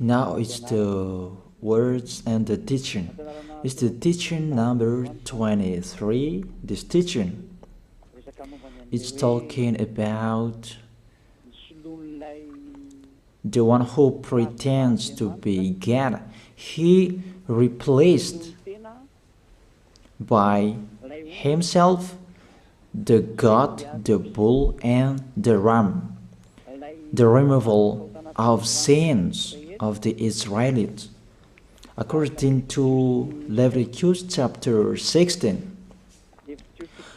Now it's the words and the teaching. It's the teaching number 23. This teaching, it's talking about the one who pretends to be God. He replaced by himself the goat, the bull, and the ram. The removal of sins of the Israelites. According to Leviticus chapter 16,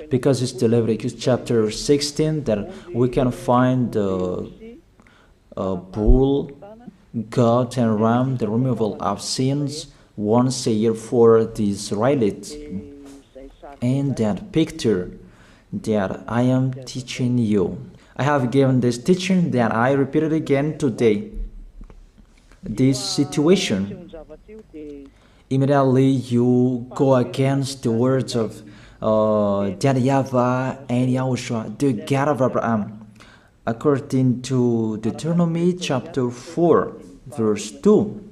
because it's the Leviticus chapter 16 that we can find the bull, goat, and ram, the removal of sins once a year for the Israelites. And that picture that I am teaching you, I have given this teaching that I repeated again today. This situation, immediately you go against the words of that YAHVAH and YAHOSHUAH, the God of Abraham. According to Deuteronomy chapter 4, verse 2,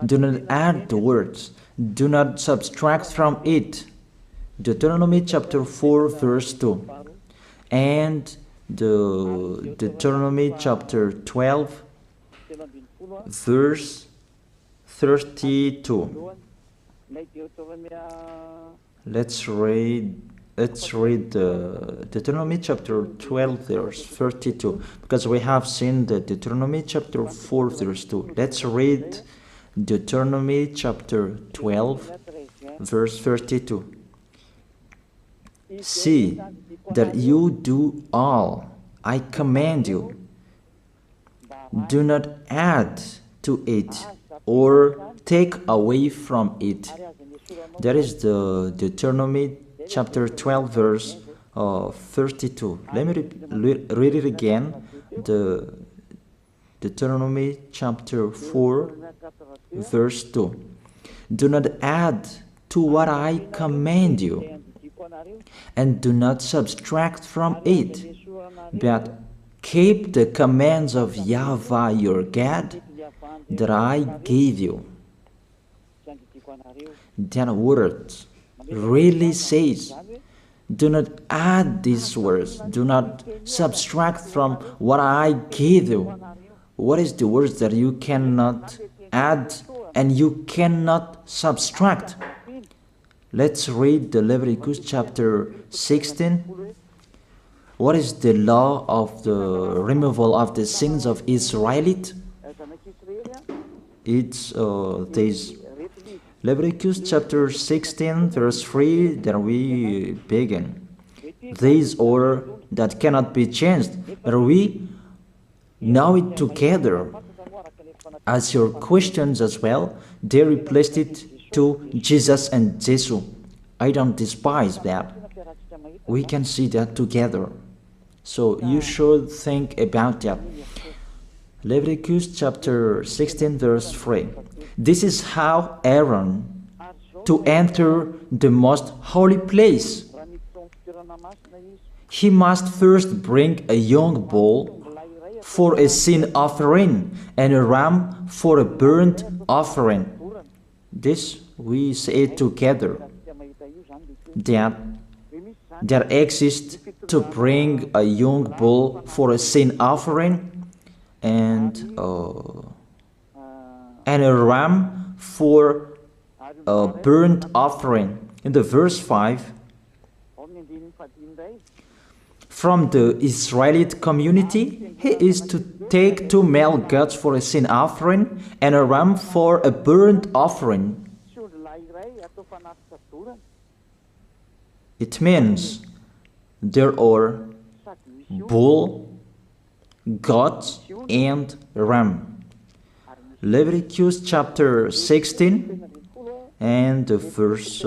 do not add the words, do not subtract from it. Deuteronomy chapter 4, verse 2. And the Deuteronomy chapter 12, verse 32. Let's read Deuteronomy chapter 12, verse 32, because we have seen the Deuteronomy chapter 4, verse 2. Let's read Deuteronomy chapter 12, verse 32. See that you do all I command you. Do not add to it or take away from it. That is the Deuteronomy chapter 12, verse 32. Let me read it again. The Deuteronomy chapter 4, verse 2. Do not add to what I command you, and do not subtract from it, but keep the commands of YAHVAH your God that I gave you. That word really says, do not add these words, do not subtract from what I gave you. What is the words that you cannot add and you cannot subtract? Let's read the Leviticus chapter 16. What is the law of the removal of the sins of Israelite? It's this Leviticus chapter 16, verse 3, that we begin. This order that cannot be changed, but we know it together. As your questions as well, they replaced it to Jesus and Jesus. I don't despise that. We can see that together. So you should think about that. Leviticus chapter 16, verse 3. This is how Aaron to enter the most holy place. He must first bring a young bull for a sin offering and a ram for a burnt offering. This we say together, that there exists to bring a young bull for a sin offering and a ram for a burnt offering. In the verse 5, from the Israelite community, he is to take 2 male goats for a sin offering and a ram for a burnt offering. It means there are bull, goat, and ram. Leviticus chapter 16 and the verse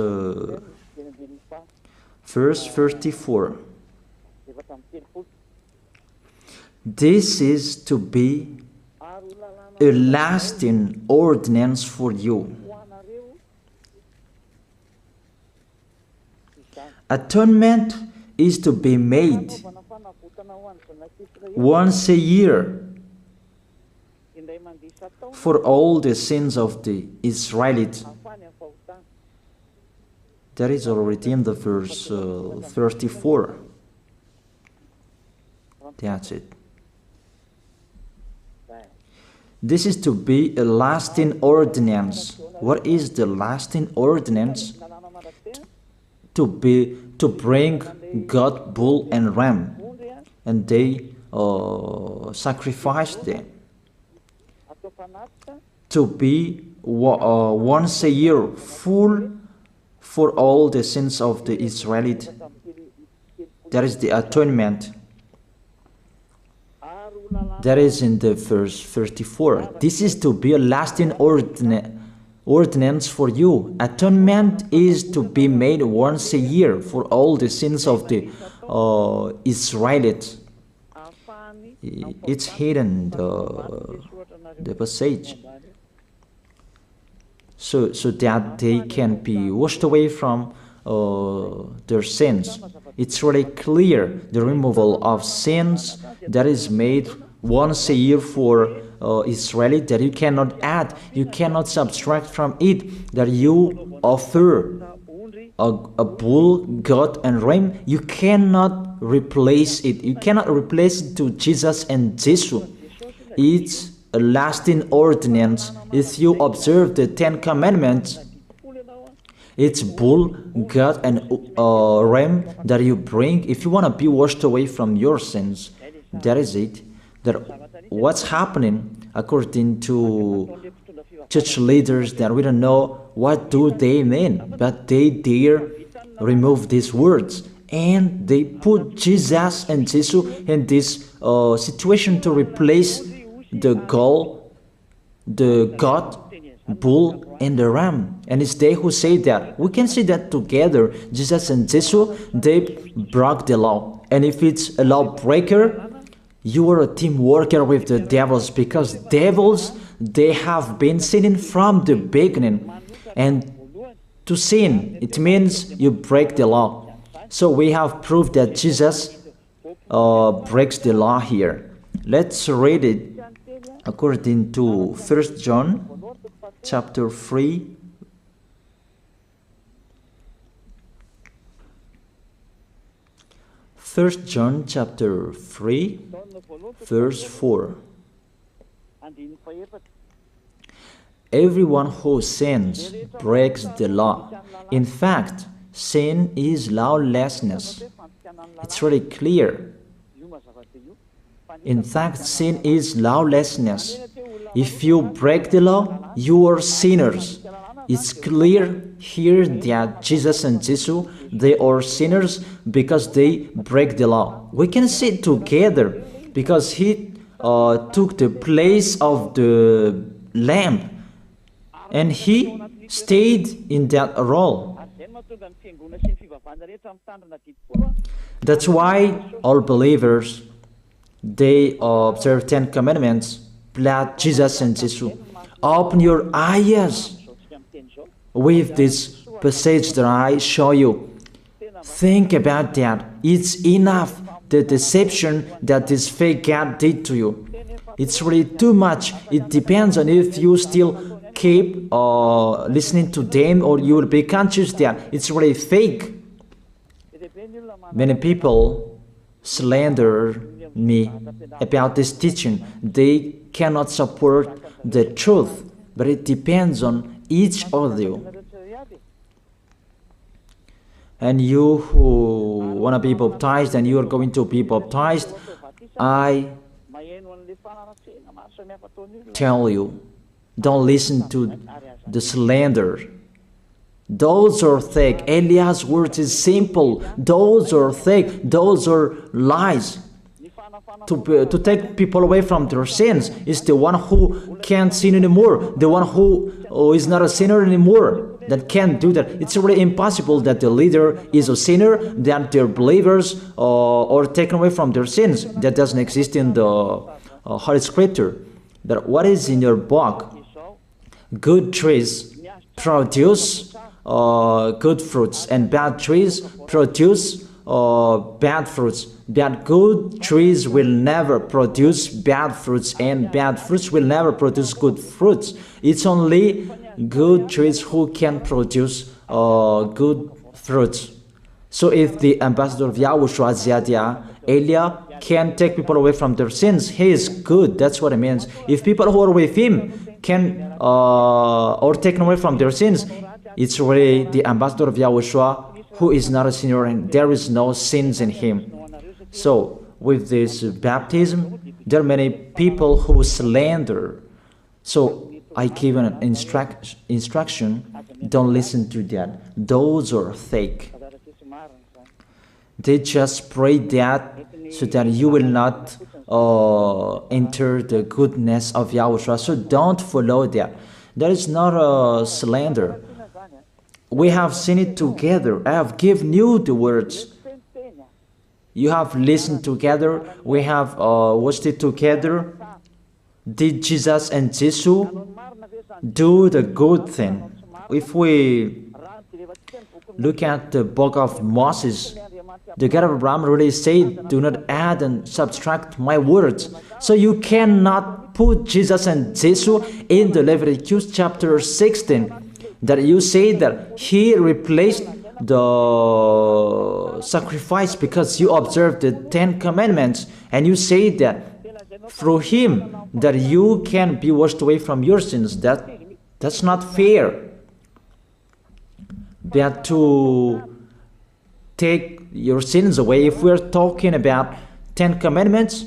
34. This is to be a lasting ordinance for you. Atonement is to be made once a year for all the sins of the Israelites. That is already in the verse 34. That's it. This is to be a lasting ordinance. What is the lasting ordinance? To bring God, bull and ram, and they sacrifice them. To be once a year full for all the sins of the Israelites. That is the atonement. That is in the verse 34. This is to be a lasting ordinance for you. Atonement is to be made once a year for all the sins of the Israelites. It's hidden, the passage. So that they can be washed away from their sins. It's really clear, the removal of sins that is made once a year for Israeli, that you cannot add, you cannot subtract from it, that you offer a bull, goat and ram, you cannot replace it. You cannot replace it to Jesus and Jesus. It's a lasting ordinance. If you observe the 10 Commandments, it's bull, goat and ram that you bring if you want to be washed away from your sins. That is it. That what's happening according to church leaders, that we don't know what do they mean, but they dare remove these words and they put Jesus and Jesus in this situation to replace the God, bull and the ram. And it's they who say that. We can see that together, Jesus and Jesus, they broke the law. And if it's a lawbreaker, you are a team worker with the devils, because devils, they have been sinning from the beginning. And to sin, it means you break the law. So we have proved that Jesus breaks the law here. Let's read it according to 1 John chapter 3. First John chapter 3, verse 4. Everyone who sins breaks the law. In fact, sin is lawlessness. It's really clear. In fact, sin is lawlessness. If you break the law, you are sinners. It's clear here that Jesus and Jesus, they are sinners because they break the law. We can see it together because he took the place of the lamb and he stayed in that role. That's why all believers, they observe 10 commandments, blood, Jesus and Jesus. Open your eyes with this passage that I show you. Think about that. It's enough, the deception that this fake God did to you. It's really too much. It depends on if you still keep listening to them, or you will be conscious that it's really fake. Many people slander me about this teaching. They cannot support the truth, but it depends on each of you. And you who want to be baptized, and you are going to be baptized, I tell you, don't listen to the slander. Those are fake. Eliah's words is simple. Those are fake. Those are lies. To take people away from their sins is the one who can't sin anymore. The one who is not a sinner anymore, that can't do that. It's really impossible that the leader is a sinner, that their believers are taken away from their sins. That doesn't exist in the Holy Scripture. That what is in your book? Good trees produce good fruits, and bad trees produce bad fruits. That good trees will never produce bad fruits, and bad fruits will never produce good fruits. It's only good trees who can produce good fruits. So if the ambassador of Yahushua, Ziyadiyah, Elia, can take people away from their sins, he is good. That's what it means. If people who are with him can or taken away from their sins, it's really the ambassador of Yahushua who is not a sinner, and there is no sins in him. So with this baptism, there are many people who slander. So I give an instruction, don't listen to that. Those are fake. They just pray that so that you will not enter the goodness of Yahushua. So don't follow that. That is not a slander. We have seen it together. I have given you the words. You have listened together. We have watched it together. Did Jesus and Jesus do the good thing? If we look at the book of Moses, the God of Abraham really said, do not add and subtract my words. So you cannot put Jesus and Jesus in the Leviticus chapter 16. That you say that he replaced the sacrifice because you observed the 10 commandments, and you say that through him that you can be washed away from your sins. That's not fair. That to take your sins away, if we're talking about 10 commandments,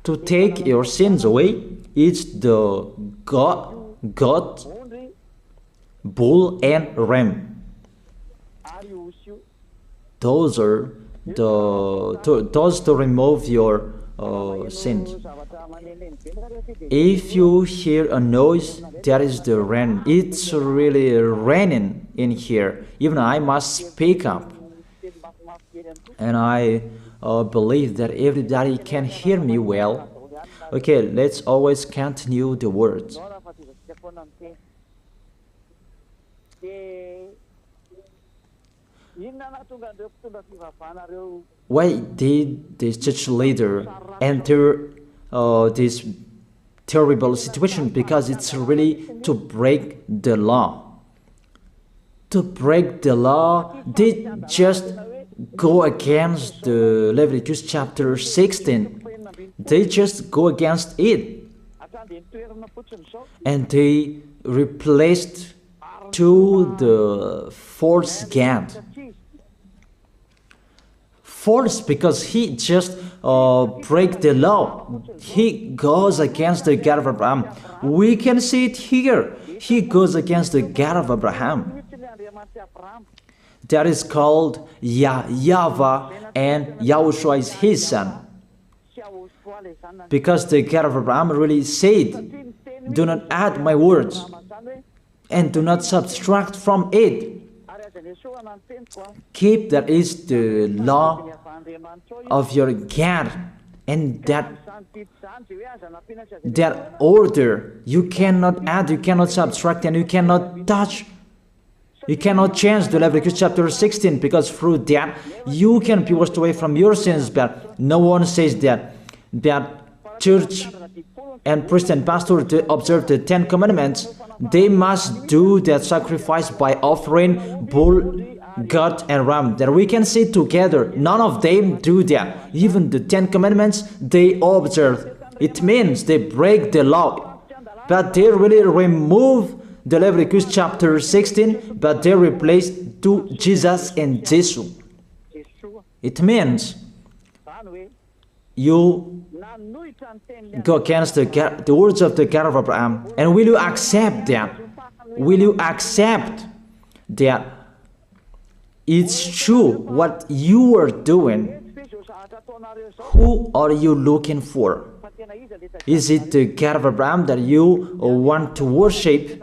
to take your sins away, it's the goat, bull, and ram. Those are those to remove your sins. If you hear a noise, that is the rain. It's really raining in here. Even I must speak up, and I believe that everybody can hear me well. Okay, let's always continue the words. Why did this church leader enter this terrible situation? Because it's really to break the law. To break the law, they just go against the Leviticus chapter 16. They just go against it. And they replaced to the false God. False because he just break the law. He goes against the God of Abraham. We can see it here. He goes against the God of Abraham. That is called YAHVAH, and YAHOSHUAH is his son. Because the God of Abraham really said, do not add my words and do not subtract from it. Keep, that is the law of your God, and that order. You cannot add, you cannot subtract, and you cannot touch. You cannot change the Leviticus chapter 16, because through that you can be washed away from your sins. But no one says that church and priest and pastor to observe the 10 commandments, they must do that sacrifice by offering bull, goat, and ram. That we can see together. None of them do that. Even the 10 commandments they observe. It means they break the law. But they really remove the Leviticus chapter 16, but they replace to Jesus and Jesus. It means you go against the words of the God of Abraham. And will you accept that? Will you accept that it's true what you are doing? Who are you looking for? Is it the God of Abraham that you want to worship?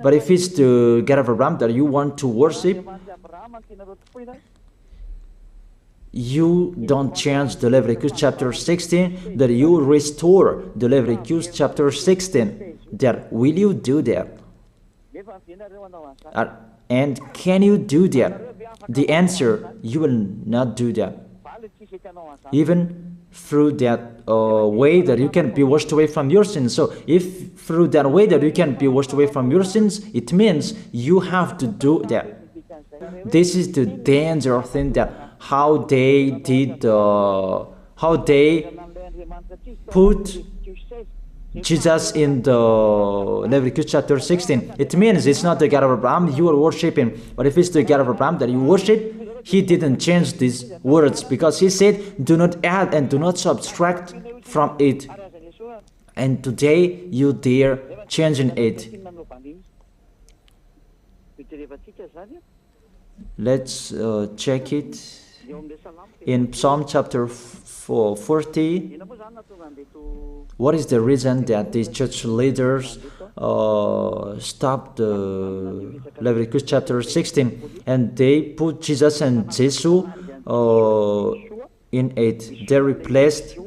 But if it's the God of Abraham that you want to worship, you don't change the Leviticus chapter 16, that you restore the Leviticus chapter 16. That will you do that? And can you do that? The answer, you will not do that. Even through that way that you can be washed away from your sins. So if through that way that you can be washed away from your sins, it means you have to do that. This is the danger thing, that how they did, how they put Jesus in the Leviticus chapter 16. It means it's not the God of Abraham you are worshiping, but if it's the God of Abraham that you worship, he didn't change these words, because he said, do not add and do not subtract from it. And today you dare changing it. Let's check it in Psalm chapter 40. What is the reason that these church leaders stopped the Leviticus chapter 16 and they put Jesus and Jesus in it? They replaced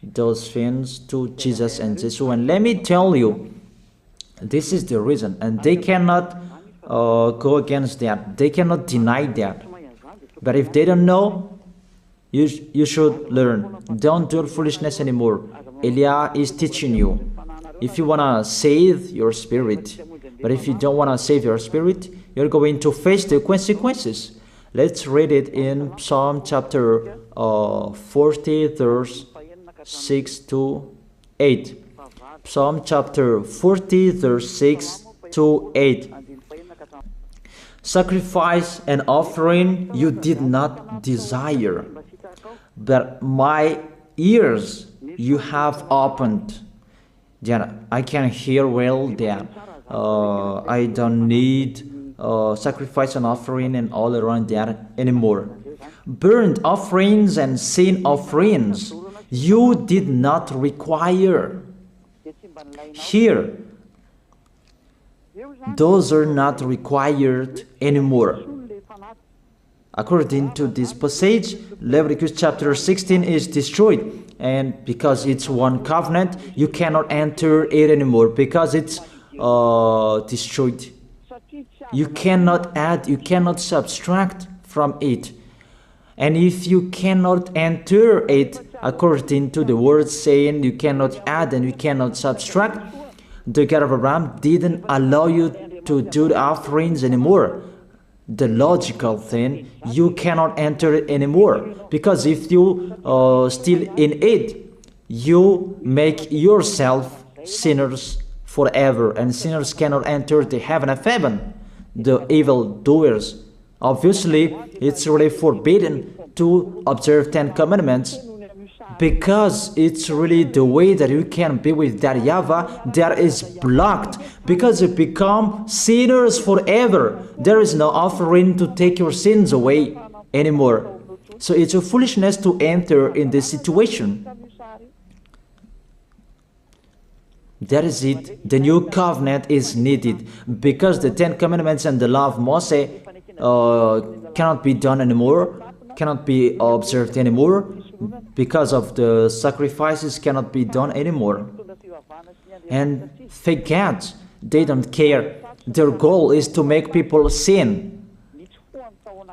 those things to Jesus and Jesus. And let me tell you, this is the reason, and they cannot go against that. They cannot deny that. But if they don't know, you should learn. Don't do foolishness anymore. Elia is teaching you. If you want to save your spirit, but if you don't want to save your spirit, you're going to face the consequences. Let's read it in Psalm chapter 40, verse 6 to 8. Psalm chapter 40, verse 6 to 8. Sacrifice and offering you did not desire, but my ears you have opened. Then I can hear well that I don't need sacrifice and offering and all around that anymore. Burnt offerings and sin offerings you did not require. Here, those are not required anymore. According to this passage, Leviticus chapter 16 is destroyed, and because it's one covenant, you cannot enter it anymore because it's destroyed. You cannot add, you cannot subtract from it. And if you cannot enter it according to the word saying you cannot add and you cannot subtract, the God of Abraham didn't allow you to do the offerings anymore. The logical thing, you cannot enter it anymore, because if you still in it, you make yourself sinners forever, and sinners cannot enter the heaven of heaven, the evil doers. Obviously, it's really forbidden to observe 10 commandments, because it's really the way that you can be with that YAHVAH that is blocked, because you become sinners forever. There is no offering to take your sins away anymore. So it's a foolishness to enter in this situation. That is it. The new covenant is needed, because the 10 commandments and the law of Moses cannot be done anymore, cannot be observed anymore, because of the sacrifices cannot be done anymore. And forget, they don't care. Their goal is to make people sin.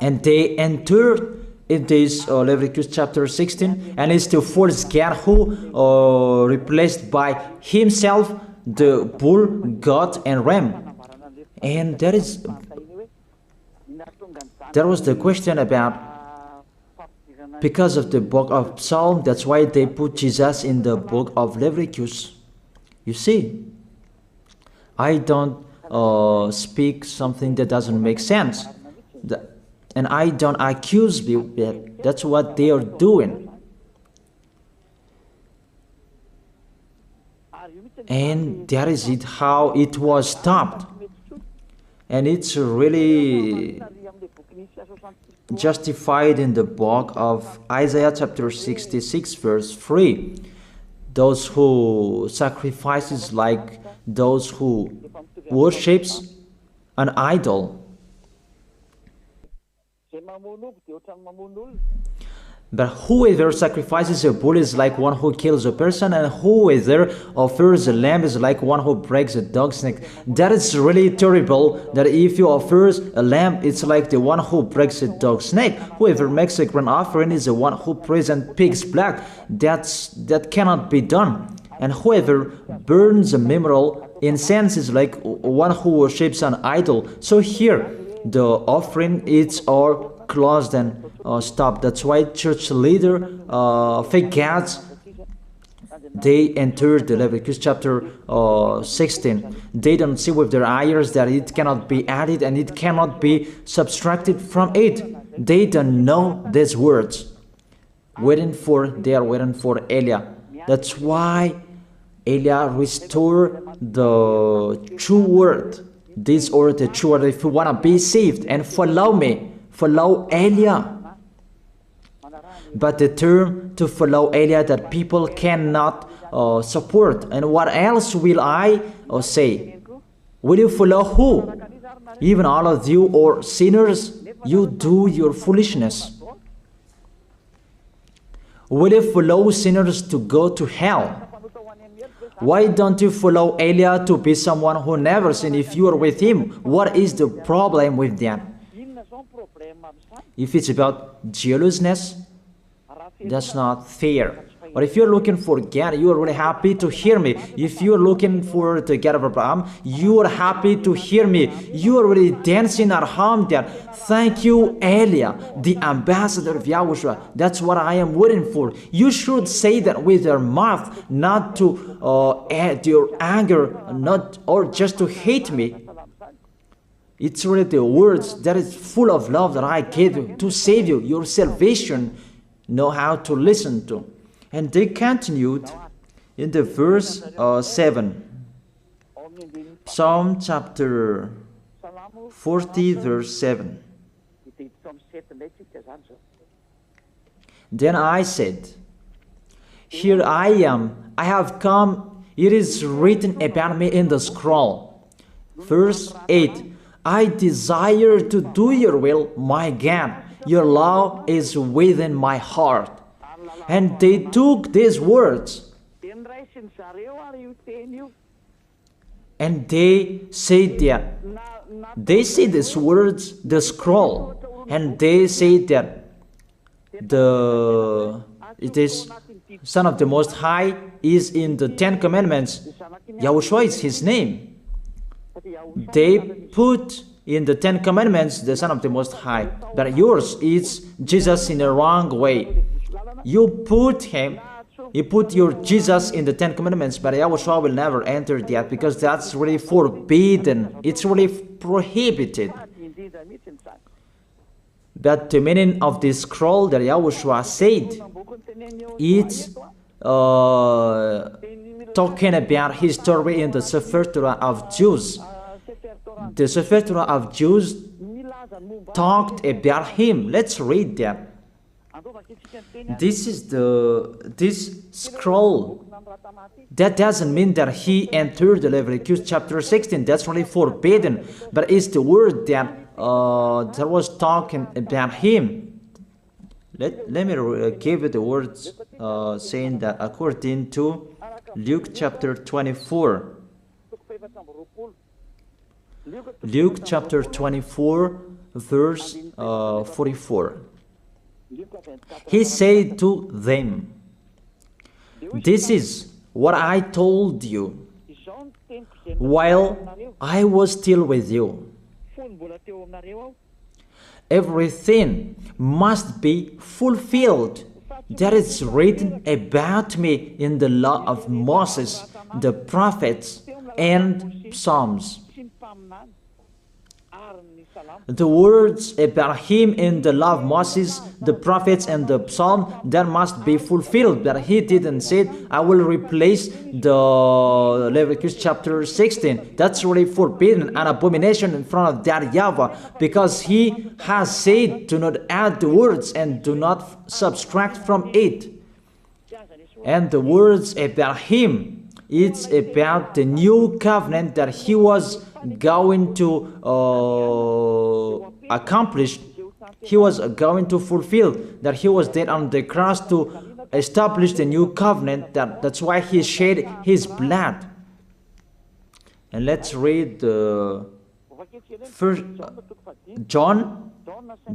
And they enter in this Leviticus chapter 16, and is to force God, who replaced by himself the bull, goat, and ram. And there was the question about, because of the book of Psalm, that's why they put Jesus in the book of Leviticus. You see, I don't speak something that doesn't make sense. And I don't accuse people. That's what they are doing. And that is it, how it was stopped. And it's really justified in the book of Isaiah chapter 66 verse 3. Those who sacrifices like those who worships an idol. But whoever sacrifices a bull is like one who kills a person, and whoever offers a lamb is like one who breaks a dog's neck. That is really terrible, that if you offer a lamb, it's like the one who breaks a dog's neck. Whoever makes a grain offering is the one who presents pig's blood. That cannot be done. And whoever burns a memorial incense is like one who worships an idol. So here, the offering is all closed and stopped. That's why church leader, fake gods, they entered the Leviticus chapter 16. They don't see with their eyes that it cannot be added and it cannot be subtracted from it. They don't know these words. They are waiting for Elia. That's why Elia restored the true word. This or the true word. If you want to be saved and follow me, follow Elia. But the term to follow Elia that people cannot support. And what else will I say? Will you follow who? Even all of you or sinners, you do your foolishness. Will you follow sinners to go to hell? Why don't you follow Elia to be someone who never sinned if you are with him? What is the problem with that? If it's about jealousness, that's not fair. But if you're looking for God, you are really happy to hear me. If you're looking for the God of Abraham, you are happy to hear me. You are really dancing at home there. Thank you, Elia, the ambassador of Yahushua. That's what I am waiting for. You should say that with your mouth, not to add your anger, not or just to hate me. It's really the words that is full of love that I gave you to save you. Your salvation, know how to listen to. And they continued in the verse 7. Psalm chapter 40 verse 7. Then I said, here I am, I have come, it is written about me in the scroll. Verse 8. I desire to do your will, my God. Your law is within my heart. And they took these words and they said that they see these words, the scroll, and they say that it is Son of the Most High is in the 10 Commandments. Yahushua is his name. They put in the 10 Commandments the Son of the Most High, but yours is Jesus in the wrong way. You put your Jesus in the 10 Commandments, but Yahushua will never enter that because that's really forbidden. It's really prohibited. But the meaning of this scroll that Yahushua said, it's talking about his story in the Sefer Torah of Jews. The Sefer Torah of Jews talked about him. Let's read that. This is this scroll. That doesn't mean that he entered the Leviticus chapter 16. That's really forbidden. But it's the word that was talking about him. Let me give you the words saying that according to Luke chapter 24. Luke chapter 24 verse 44. He said to them, this is what I told you while I was still with you. Everything must be fulfilled that is written about me in the law of Moses, the prophets, and Psalms. The words about him in the law of Moses, the prophets, and the psalm, that must be fulfilled. But he didn't say, I will replace the Leviticus chapter 16. That's really forbidden, an abomination in front of that YAHVAH, because he has said, do not add the words and do not subtract from it. And the words about him, it's about the new covenant that he was going to accomplish He was going to fulfill that. He was dead on the cross to establish the new covenant. That's why he shed his blood. And let's read first John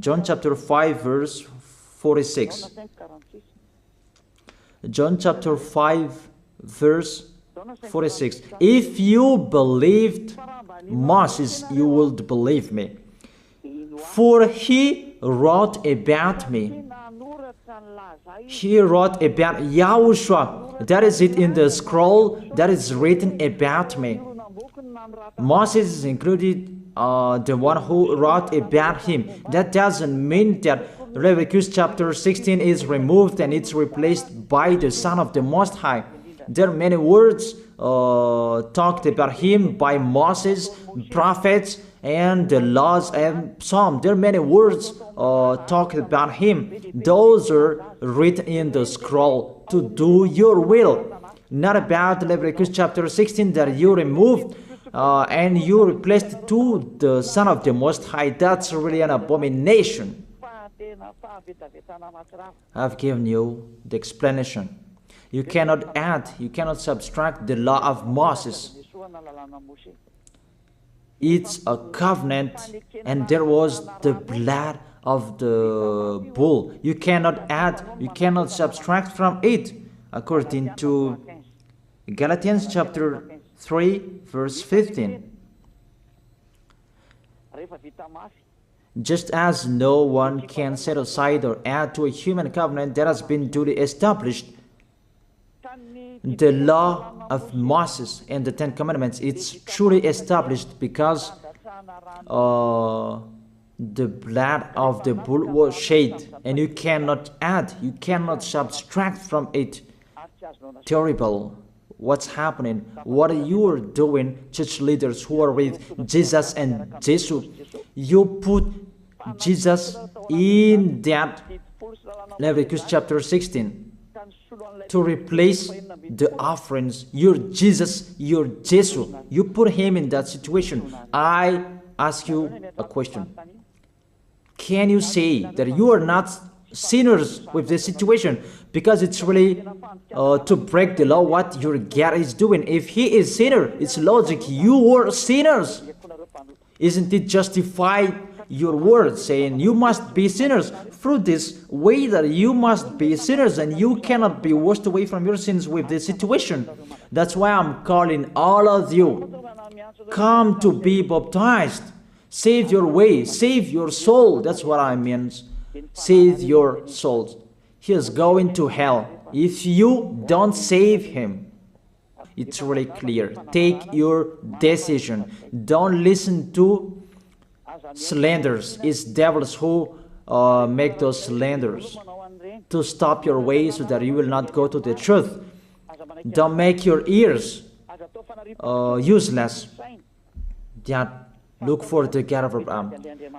chapter 5 verse 46. John chapter 5 verse 46. If you believed Moses, you would believe me, for he wrote about me. He wrote about YAHOSHUAH. That is it in the scroll that is written about me. Moses is included, the one who wrote about him. That doesn't mean that Leviticus chapter 16 is removed and it's replaced by the Son of the Most High. There are many words talked about him by Moses, prophets, and the laws and Psalm. There are many words talked about him. Those are written in the scroll to do your will. Not about Leviticus chapter 16 that you removed and you replaced to the Son of the Most High. That's really an abomination. I've given you the explanation. You cannot add, you cannot subtract the law of Moses. It's a covenant, and there was the blood of the bull. You cannot add, you cannot subtract from it, according to Galatians chapter 3 verse 15. Just as no one can set aside or add to a human covenant that has been duly established, the law of Moses and the Ten Commandments, it's truly established because the blood of the bull was shed, and you cannot add, you cannot subtract from it. Terrible. What's happening? What you are doing, church leaders who are with Jesus and Jesus? You put Jesus in that Leviticus chapter 16 to replace the offerings. You're Jesus, you're Jesus. You put him in that situation. I ask you a question. Can you say that you are not sinners with this situation? Because it's really to break the law what your God is doing. If he is sinner, it's logic. You were sinners. Isn't it justify your word saying you must be sinners through this way that you must be sinners and you cannot be washed away from your sins with this situation? That's why I'm calling all of you, come to be baptized. Save your way, save your soul. That's what I mean. Save your souls. He is going to hell if you don't save him. It's really clear. Take your decision. Don't listen to slanders. It's devils who make those slanders to stop your way so that you will not go to the truth. Don't make your ears useless. Look for the God of Abraham.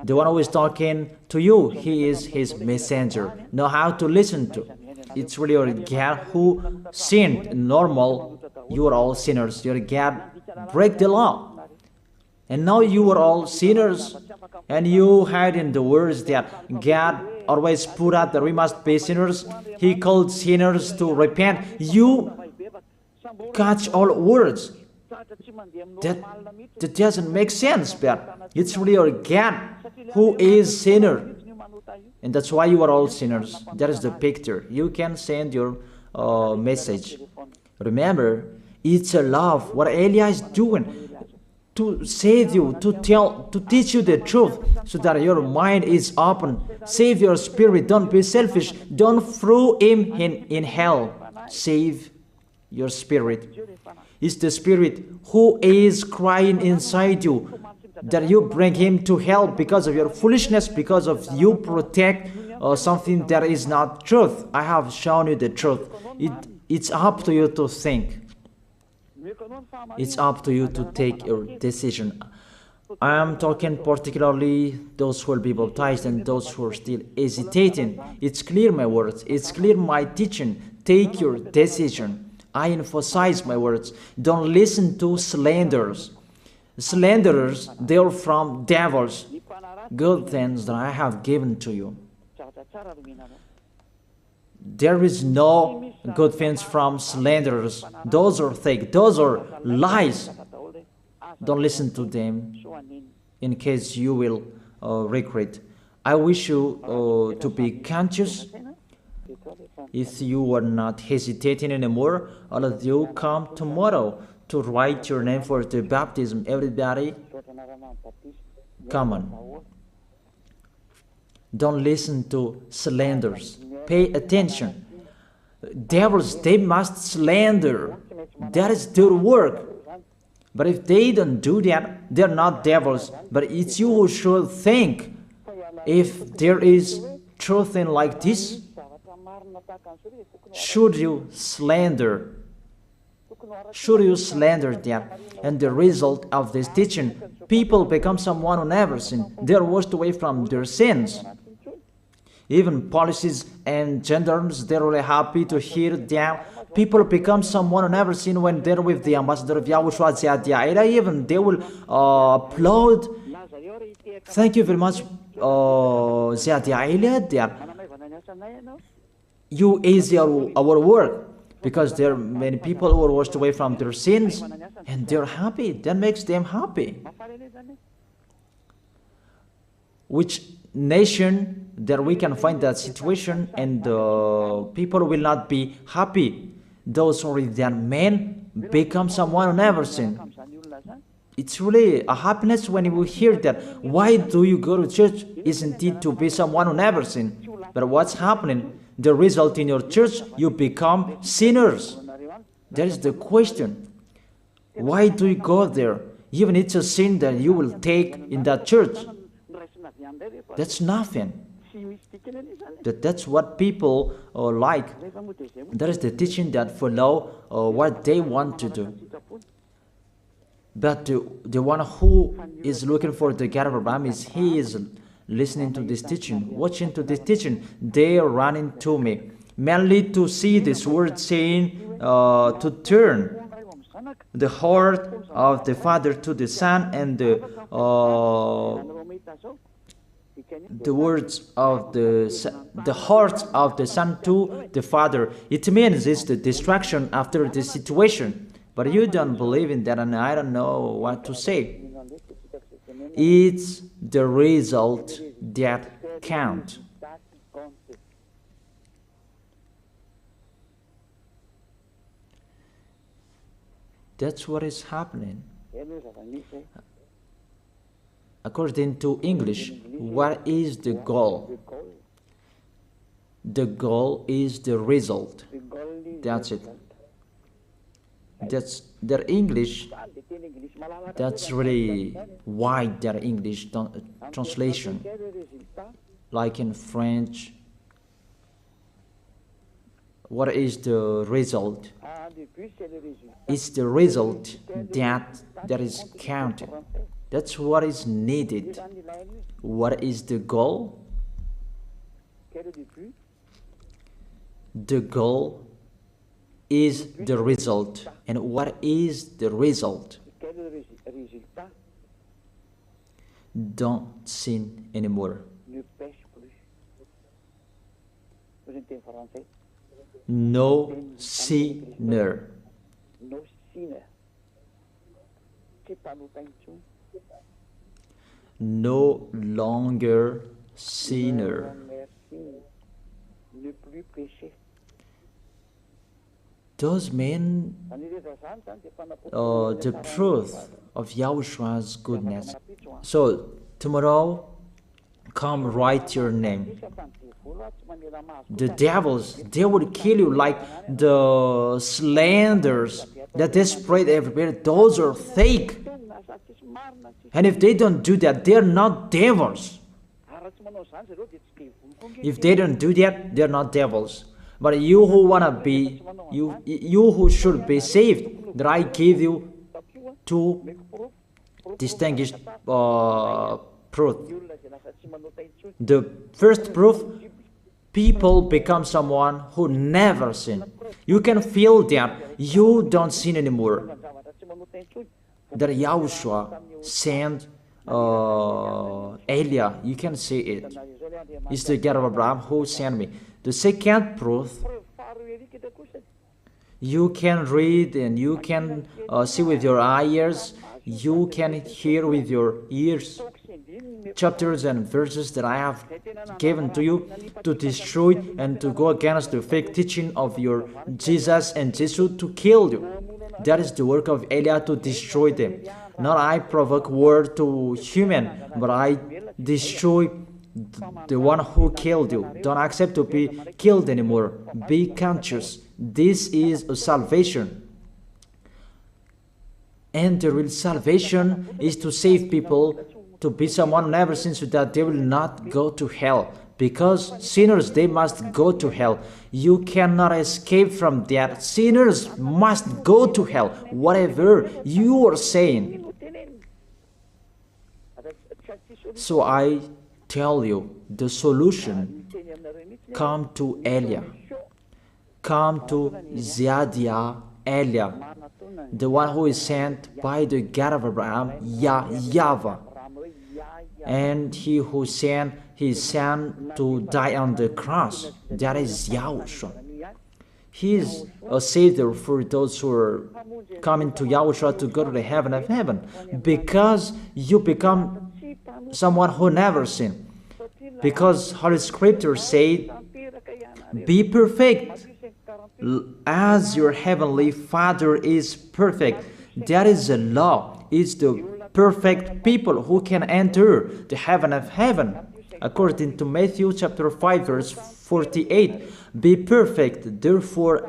The one who is talking to you, he is his messenger. Know how to listen to. It's really your God who sinned. Normal, you are all sinners. Your God break the law. And now you are all sinners. And you hide in the words that God always put out that we must be sinners. He called sinners to repent. You catch all words. That doesn't make sense, but it's really your God who is sinner. And that's why you are all sinners. That is the picture. You can send your message. Remember, it's a love. What Elia is doing to save you, to teach you the truth so that your mind is open. Save your spirit. Don't be selfish. Don't throw him in hell. Save your spirit. It's the spirit who is crying inside you that you bring him to hell because of your foolishness, because of you protect something that is not truth. I have shown you the truth. It's up to you to think. It's up to you to take your decision. I am talking particularly those who will be baptized and those who are still hesitating. It's clear my words. It's clear my teaching. Take your decision. I emphasize my words. Don't listen to slanderers. Slanderers, they are from devils. good things that I have given to you. There is no good things from slanderers. Those are fake. Those are lies. Don't listen to them in case you will regret. I wish you to be conscious. If you are not hesitating anymore, all of you come tomorrow to write your name for the baptism. Everybody, come on. Don't listen to slanders. Pay attention. Devils, they must slander. That is their work. But if they don't do that, they're not devils. But it's you who should think if there is truth in like this. Should you slander? Should you slander them? And the result of this teaching, people become someone who never sinned. They're washed away from their sins. Even policies and gendarmes, they're really happy to hear them. People become someone who never sinned when they're with the ambassador of YAHOSHUAH. Even they will applaud. Thank you very much, you easy our work, because there are many people who are washed away from their sins and they're happy. That makes them happy. Which nation that we can find that situation and people will not be happy? Those who read that men become someone who never sinned. It's really a happiness when you hear that. Why do you go to church? Isn't it to be someone who never sinned? But what's happening? The result in your church, you become sinners. That is the question. Why do you go there? Even it's a sin that you will take in that church. That's nothing. That's what people like. That is the teaching that follow what they want to do. But the one who is looking for the God of Abraham he is listening to this teaching, watching to this teaching. They are running to me, mainly to see this word saying to turn the heart of the Father to the Son, and the words of the heart of the Son to the Father. It means it's the distraction after the situation. But you don't believe in that, and I don't know what to say. It's the result that counts. That's what is happening. According to English, what is the goal? The goal is the result. That's it. That's their English. That's really wide, their English translation. Like in French, what is the result? It's the result that is counted. That's what is needed. What is the goal? The goal is the result. And what is the result? Don't sin anymore. No sinner. No longer sinner. Those men, the truth of Yahoshua's goodness. So tomorrow, come write your name. The devils, they will kill you like the slanders that they spread everywhere. Those are fake. And if they don't do that, they're not devils. If they don't do that, they're not devils. But you who wanna be, you who should be saved, that I give you two distinguished proof. The first proof, people become someone who never sin. You can feel that you don't sin anymore. That Yahushua sent Eliah. You can see it. It's the God of Abraham who sent me. The second proof, you can read and you can see with your ears, you can hear with your ears chapters and verses that I have given to you to destroy and to go against the fake teaching of your Jesus and Jesus to kill you. That is the work of Eliah, to destroy them. Not I provoke war to human, but I destroy the one who killed you. Don't accept to be killed anymore. Be conscious. This is a salvation. And the real salvation is to save people, to be someone who never sins, so that they will not go to hell. Because sinners, they must go to hell. You cannot escape from that. Sinners must go to hell, whatever you are saying. So I tell you, the solution, come to Eliah. Come to Ziadia Eliah, the one who is sent by the God of Abraham, YAHVAH. And he who sent his son to die on the cross, that is YAHOSHUAH. He is a savior for those who are coming to YAHOSHUAH to go to the heaven of heaven, because you become someone who never sinned. Because Holy Scripture said, be perfect as your heavenly Father is perfect. That is the law. It's the perfect people who can enter the heaven of heaven. According to Matthew chapter 5 verse 48, be perfect, therefore